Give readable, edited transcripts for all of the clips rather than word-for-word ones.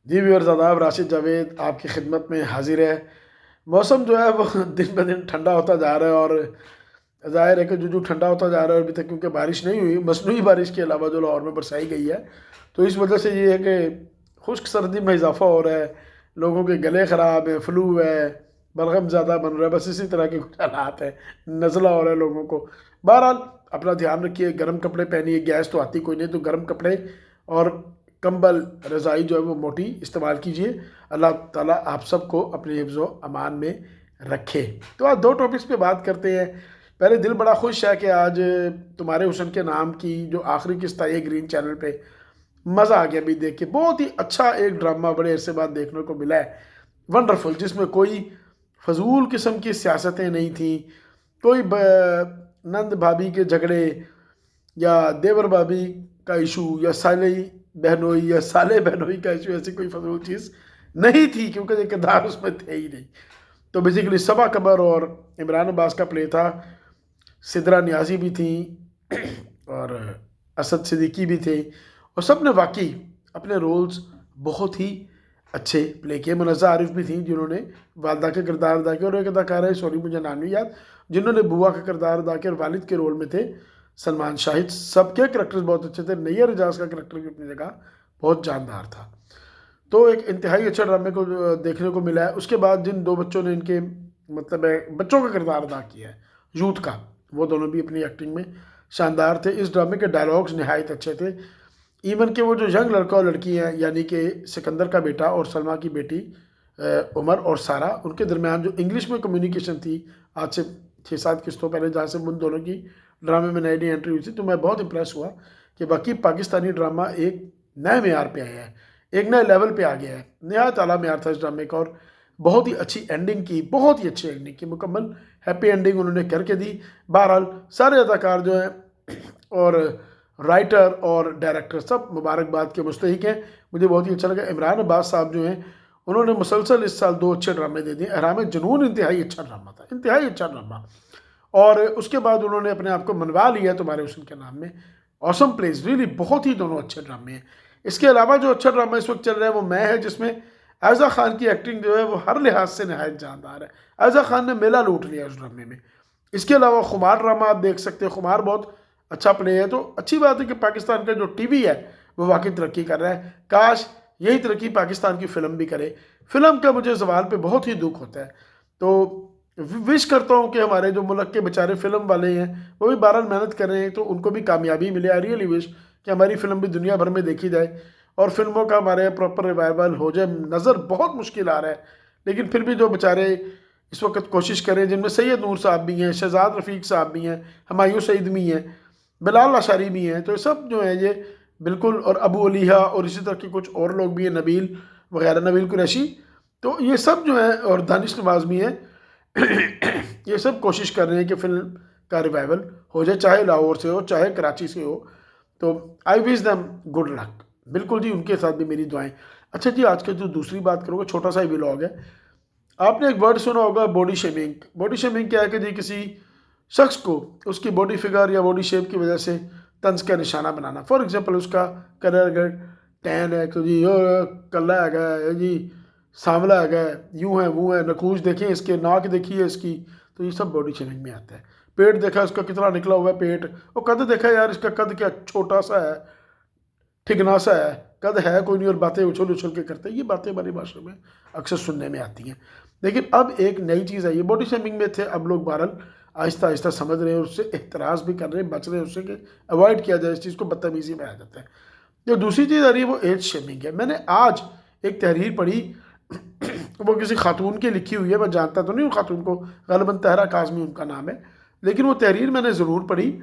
जी viewers आदाब, राशिद जावेद आपकी खिदमत में हाजिर है। मौसम जो है वो दिन ब दिन ठंडा होता जा रहा है और ज़ाहिर है कि जो ठंडा होता जा रहा है अभी तक, क्योंकि बारिश नहीं हुई, मसनूई बारिश के अलावा जो लाहौर में बरसाई गई है, तो इस वजह से ये है कि खुश्क सर्दी में इजाफा हो रहा है। लोगों के गले ख़राब है, फ्लू है, बलगम ज़्यादा बन रहा है, बस इसी तरह के कुछ हालात है। नज़ला हो रहा है लोगों को। बहरहाल अपना ध्यान रखिए, गर्म कपड़े पहनिए, गैस तो आती कोई नहीं, तो गर्म कपड़े और कंबल रज़ाई जो है वो मोटी इस्तेमाल कीजिए। अल्लाह ताला आप सबको अपने हिफ्ज़ अमान में रखे। तो आज दो टॉपिक्स पे बात करते हैं। पहले दिल बड़ा खुश है कि आज तुम्हारे हुस्न के नाम की जो आखिरी किस्त आई है ग्रीन चैनल पे, मज़ा आ गया भी देख के। बहुत ही अच्छा एक ड्रामा बड़े अरसे बाद देखने को मिला है, वंडरफुल, जिसमें कोई फजूल किस्म की सियासतें नहीं थी, कोई नंद भाभी के झगड़े या देवर भाभी का इशू या साले बहनोई या साले बहनोई का इशू, ऐसी कोई फजूल चीज़ नहीं थी, क्योंकि ये किरदार उसमें थे ही नहीं। तो बेसिकली सबा कबर और इमरान अब्बास का प्ले था। सिद्रा नियाज़ी भी थी और असद सिद्दीकी भी थे, और सब ने वाकई अपने रोल्स बहुत ही अच्छे प्ले किए। मुनज़्ज़ा आरिफ भी थी जिन्होंने वालदा के किरदार अदा किया, और एक अदाकार है, सॉरी मुझे नाम नहीं याद, जिन्होंने बुआ का किरदार अदा किया, और वालिद के रोल में थे सलमान शाहिद। सबके करेक्टर्स बहुत अच्छे थे। नैयर एजाज का करेक्टर भी अपनी जगह बहुत जानदार था। तो एक इंतहाई अच्छा ड्रामे को देखने को मिला है। उसके बाद जिन दो बच्चों ने इनके मतलब बच्चों का किरदार अदा किया है, यूथ का, वो दोनों भी अपनी एक्टिंग में शानदार थे। इस ड्रामे के डायलॉग्स नहायत अच्छे थे। इवन के वो जो यंग लड़का और लड़की हैं, यानी कि सिकंदर का बेटा और सलमा की बेटी उमर और सारा, उनके दरमियान जो इंग्लिश में कम्युनिकेशन थी आज से 6-7 किस्तों पहले, जहाँ से उन दोनों की ड्रामे में नई नई एंट्री हुई थी, तो मैं बहुत इंप्रेस हुआ कि बाकी पाकिस्तानी ड्रामा एक नए मेयार पे आया है, एक नए लेवल पे आ गया है। नहायत आला मेयार था इस ड्रामे का, और बहुत ही अच्छी एंडिंग की, बहुत ही अच्छी एंडिंग की, मुकम्मल हैप्पी एंडिंग उन्होंने करके दी। बहरहाल सारे अदाकार जो हैं और राइटर और डायरेक्टर सब मुबारकबाद के मुस्तहिक हैं। मुझे बहुत ही अच्छा लगा। इमरान अब्बास साहब जो हैं, उन्होंने मुसलसल इस साल 2 अच्छे ड्रामे दे दिए। अहराम जुनून इंतहाई अच्छा ड्रामा था, इंतहाई अच्छा ड्रामा, और उसके बाद उन्होंने अपने आप को मनवा लिया तुम्हारे हुस्न के नाम में। ऑसम प्लेस, रियली बहुत ही दोनों अच्छे ड्रामे हैं। इसके अलावा जो अच्छा ड्रामा इस वक्त चल रहा है वो मैं है, जिसमें आयज़ा खान की एक्टिंग जो है वो हर लिहाज से नहायत जानदार है। आयज़ा खान ने मेला लूट लिया उस ड्रामे में। इसके अलावा खुमार ड्रामा आप देख सकते हैं, खुमार बहुत अच्छा प्ले है। तो अच्छी बात है कि पाकिस्तान का जो टीवी है वो वाकई तरक्की कर रहा है। काश यही तरक्की पाकिस्तान की फ़िल्म भी करे। फ़िल्म का मुझे सवाल पे बहुत ही दुख होता है। तो विश करता हूँ कि हमारे जो मुल्क के बेचारे फ़िल्म वाले हैं वो भी बहरहाल मेहनत कर रहे हैं, तो उनको भी कामयाबी मिले। आई रियली विश कि हमारी फ़िल्म भी दुनिया भर में देखी जाए और फिल्मों का हमारे प्रॉपर रिवाइवल हो जाए। नज़र बहुत मुश्किल आ रहा है, लेकिन फिर भी जो बेचारे इस वक्त कोशिश करें, जिनमें सैयद नूर साहब भी हैं, शहजाद रफ़ीक साहब भी हैं, हमायूं सईद भी हैं, बिलाल लाशारी भी हैं, तो सब जो है ये बिल्कुल, और अबू अलीहा और इसी तरह के कुछ और लोग भी हैं, नबील वगैरह, नबील कुरैशी, तो ये सब जो है, और दानिश नवाज भी हैं ये सब कोशिश कर रहे हैं कि फिल्म का रिवाइवल हो जाए, चाहे लाहौर से हो चाहे कराची से हो। तो I wish them good luck. बिल्कुल जी, उनके साथ भी मेरी दुआएं। अच्छा जी, आज का जो दूसरी बात करोगे, छोटा सा ही व्लॉग है। आपने एक वर्ड सुना होगा, बॉडी शेमिंग। बॉडी शेमिंग क्या है कि जी किसी शख्स को उसकी बॉडी फिगर या बॉडी शेप की वजह से तंज का निशाना बनाना। फॉर एग्जांपल उसका कलर अगर टैन है तो जी कल्ला है जी, सांवला है, यूँ है वो है, नखूश देखें इसके, नाक देखिए इसकी, तो ये सब बॉडी शेमिंग में आता है। पेट देखा इसका कितना निकला हुआ है पेट, और कद देखा यार इसका कद क्या छोटा सा है, ठिगना सा है, कद है कोई नहीं, और बातें उछल उछल के करते हैं। ये बातें हमारी भाषा में अक्सर सुनने में आती हैं। लेकिन अब एक नई चीज़ आई है, बॉडी शेमिंग में थे, अब लोग बहरहाल आहिस्ता आहिस्ता समझ रहे हैं, उससे एहतराज़ भी कर रहे हैं, बच रहे हैं उससे कि अवॉइड किया जाए इस चीज़ को, बदतमीज़ी में आ जाता है। जो दूसरी चीज़ आ रही है वो एज शेमिंग है। मैंने आज एक तहरीर पढ़ी वो किसी खातून की लिखी हुई है, मैं जानता तो नहीं हूँ खातून को, ग़ालिबन तहरा काज़मी उनका नाम है, लेकिन वो तहरीर मैंने ज़रूर पढ़ी।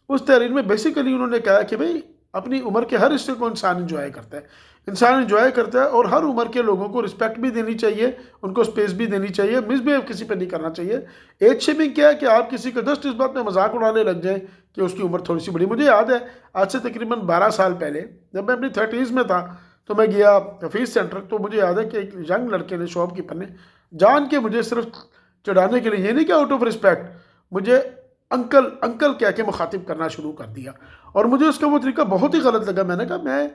उस तहरीर में बेसिकली उन्होंने कहा कि भाई अपनी उम्र के हर हिस्से को इंसान इंजॉय करता है, इंसान इंजॉय करता है, और हर उम्र के लोगों को रिस्पेक्ट भी देनी चाहिए, उनको स्पेस भी देनी चाहिए, मिसबिहेव किसी पर नहीं करना चाहिए। एज शेमिंग क्या है कि आप किसी का जस्ट इस बात में मजाक उड़ाने लग जाए कि उसकी उम्र थोड़ी सी बड़ी। मुझे याद है आज से तकरीबन 12 साल पहले, जब मैं अपनी 30s में था, तो मैं गया हफीज़ सेंटर, तो मुझे याद है कि एक यंग लड़के ने, शॉपकीपर ने, जान के मुझे सिर्फ चढ़ाने के लिए, ये नहीं कि आउट ऑफ रिस्पेक्ट, मुझे अंकल अंकल कह के मुखातिब करना शुरू कर दिया, और मुझे उसका वो तरीका बहुत ही गलत लगा। मैंने कहा मैं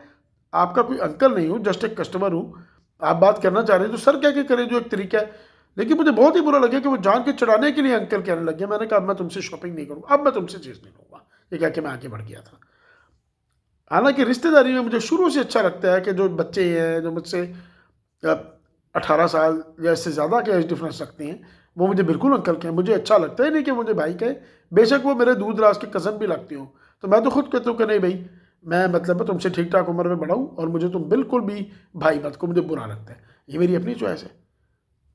आपका कोई अंकल नहीं हूँ, जस्ट एक कस्टमर हूँ। आप बात करना चाह रहे हैं तो सर कह के करें, जो एक तरीका है। लेकिन मुझे बहुत ही बुरा लगा कि वो जान के चढ़ाने के लिए अंकल कहने लग गया। मैंने कहा मैं तुमसे शॉपिंग नहीं करूँगा, अब मैं तुमसे चीज़ नहीं लूँगा, ये कह के मैं आगे बढ़ गया था। हालांकि रिश्तेदारी में मुझे शुरू से अच्छा लगता है कि जो बच्चे हैं, जो मुझसे 18 साल या इससे ज़्यादा के एज डिफरेंस रखते हैं, वो मुझे बिल्कुल अंकल कहें। मुझे अच्छा लगता ही नहीं कि मुझे भाई कहें, बेशक वो मेरे दूर दराज के कज़न भी लगती हूँ। तो मैं तो खुद कहता हूँ कि नहीं भाई, मैं मतलब तुमसे ठीक ठाक उम्र में बड़ा हूँ और मुझे तुम बिल्कुल भी भाई मत को, मुझे बुरा लगता है। ये मेरी अपनी चॉइस है।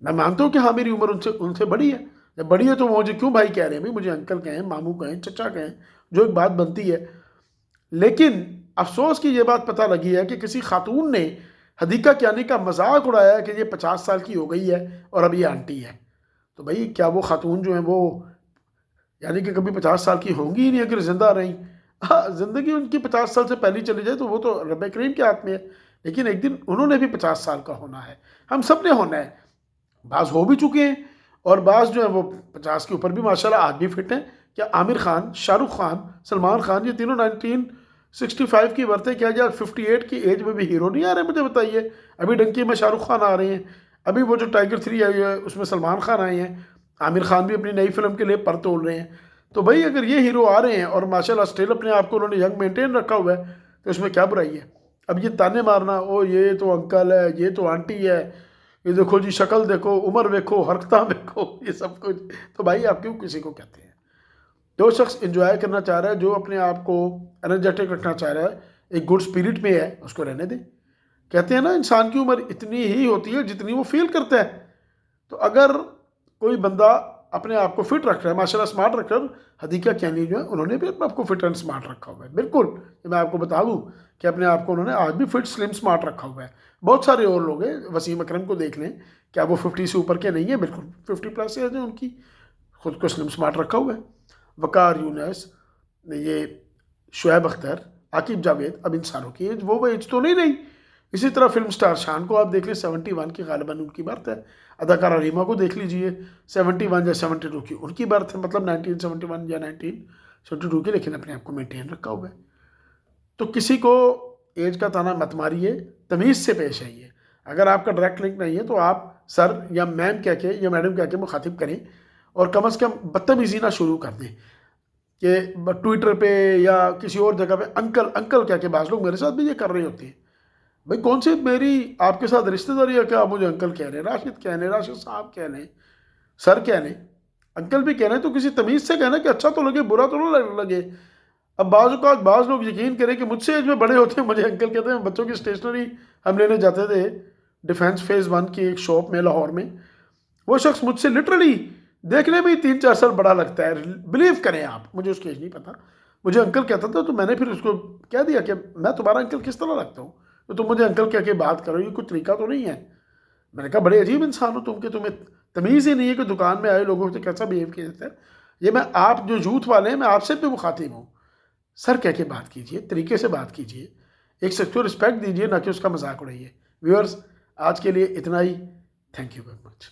मैं मानता हूँ कि हाँ मेरी उम्र उनसे उनसे बड़ी है, जब बड़ी है तो मुझे क्यों भाई कह रहे हैं भाई, मुझे अंकल कहें, मामू कहें, चचा कहें, जो एक बात बनती है। लेकिन अफसोस की ये बात पता लगी है कि किसी खातून ने हदीका कियानी का मजाक उड़ाया कि ये 50 साल की हो गई है और अब ये आंटी है। तो भाई क्या वो खातून जो है वो यानी कि कभी 50 साल की होंगी ही नहीं अगर जिंदा रही? हाँ, जिंदगी उनकी 50 साल से पहले चली जाए तो वो तो रब करीम के हाथ में है। लेकिन एक दिन उन्होंने भी 50 साल का होना है, हम सब ने होना है। बाज़ हो भी चुके हैं और बाज़ जो है वो 50 के ऊपर भी माशाल्लाह आज भी फिट हैं। क्या आमिर खान, शाहरुख खान, सलमान खान, ये तीनों 1965 की बरते, क्या यार 58 की एज में भी हीरो नहीं आ रहे? मुझे बताइए। अभी डंकी में शाहरुख खान आ रहे हैं, अभी वो जो टाइगर 3 आई है उसमें सलमान खान आए हैं, आमिर खान भी अपनी नई फिल्म के लिए पर तोड़ रहे हैं। तो भाई अगर ये हीरो आ रहे हैं और माशाल्लाह स्टिल अपने आप को उन्होंने यंग मेंटेन रखा हुआ है, तो इसमें क्या बुराई है? अब ये ताने मारना, ओ ये तो अंकल है, ये तो आंटी है, ये देखो जी शक्ल देखो, उम्र देखो, हरकतां देखो, ये सब कुछ, तो भाई आप क्यों किसी को कहते हैं? जो शख्स एंजॉय करना चाह रहा है, जो अपने आप को एनर्जेटिक रखना चाह रहा है, एक गुड स्पिरिट में है, उसको रहने दें। कहते हैं ना इंसान की उम्र इतनी ही होती है जितनी वो फील करता है। तो अगर कोई बंदा अपने आप को फिट रख रहा है, माशाल्लाह स्मार्ट रख रहा है, हदीका कैनी जो है उन्होंने भी अपने आप को फिट एंड स्मार्ट रखा हुआ है। बिल्कुल, ये मैं आपको बता दूं कि अपने आप को उन्होंने आज भी फिट स्लिम स्मार्ट रखा हुआ है। बहुत सारे और लोग हैं, वसीम अकरम को देख लें, क्या वो 50 से ऊपर के नहीं है? बिल्कुल 50+ एज है उनकी, खुद को स्लिम स्मार्ट रखा हुआ है। वकार यूनस, ये शुएब अख्तर, आकिब जावेद, अब इन सारों की एज वो एज तो नहीं रही। इसी तरह फिल्म स्टार शान को आप देख लें, 71 की गालिबन उनकी बर्थ है। अदाकारा रीमा को देख लीजिए, 71 या 72 की उनकी बर्थ है, मतलब 1971 या 1972 की, लेकिन अपने आप को मेंटेन रखा हुआ है। तो किसी को एज का ताना मत मारिए, तमीज़ से पेश आइए। अगर आपका डायरेक्ट लिंक नहीं है तो आप सर या मैम कह के या मैडम कह के मुखातिब करें, और कम अज़ कम बदतमीज़ी ना शुरू कर दें कि ट्विटर पे या किसी और जगह पे अंकल अंकल कह के। बाज़ लोग मेरे साथ भी ये कर रहे होते हैं। भाई कौन सी मेरी आपके साथ रिश्तेदारी है क्या आप मुझे अंकल कह रहे हैं? राशिद कह रहे हैं, राशिद साहब कह रहे हैं, सर कह रहे हैं, अंकल भी कह रहे हैं, तो किसी तमीज़ से कहना कि अच्छा तो लगे, बुरा तो ना लगे। अब बाज़ लोग यकीन करें कि मुझसे एज में बड़े होते हैं मुझे अंकल कहते हैं। बच्चों की स्टेशनरी हम लेने जाते थे डिफेंस फेज़ 1 की एक शॉप में लाहौर में, वो शख्स मुझसे लिटरली देखने में ही 3-4 साल बड़ा लगता है। बिलीव करें आप, मुझे उसकी एज नहीं पता, मुझे अंकल कहता था। तो मैंने फिर उसको कह दिया कि मैं तुम्हारा अंकल किस तरह लगता हूँ, तो तुम मुझे अंकल कह के बात करो, ये कुछ तरीका तो नहीं है। मैंने कहा बड़े अजीब इंसान हो तुम, कि तुम्हें तमीज़ ही नहीं है कि दुकान में आए लोगों से कैसा बिहेव किया जाता है। ये मैं, आप जो यूथ वाले हैं, मैं आपसे भी मुखातिब हूँ। सर कह के बात कीजिए, तरीके से बात कीजिए, एक शख्स को रिस्पेक्ट दीजिए, ना कि उसका मजाक उड़ाइए। व्यूअर्स, आज के लिए इतना ही। Thank you very much.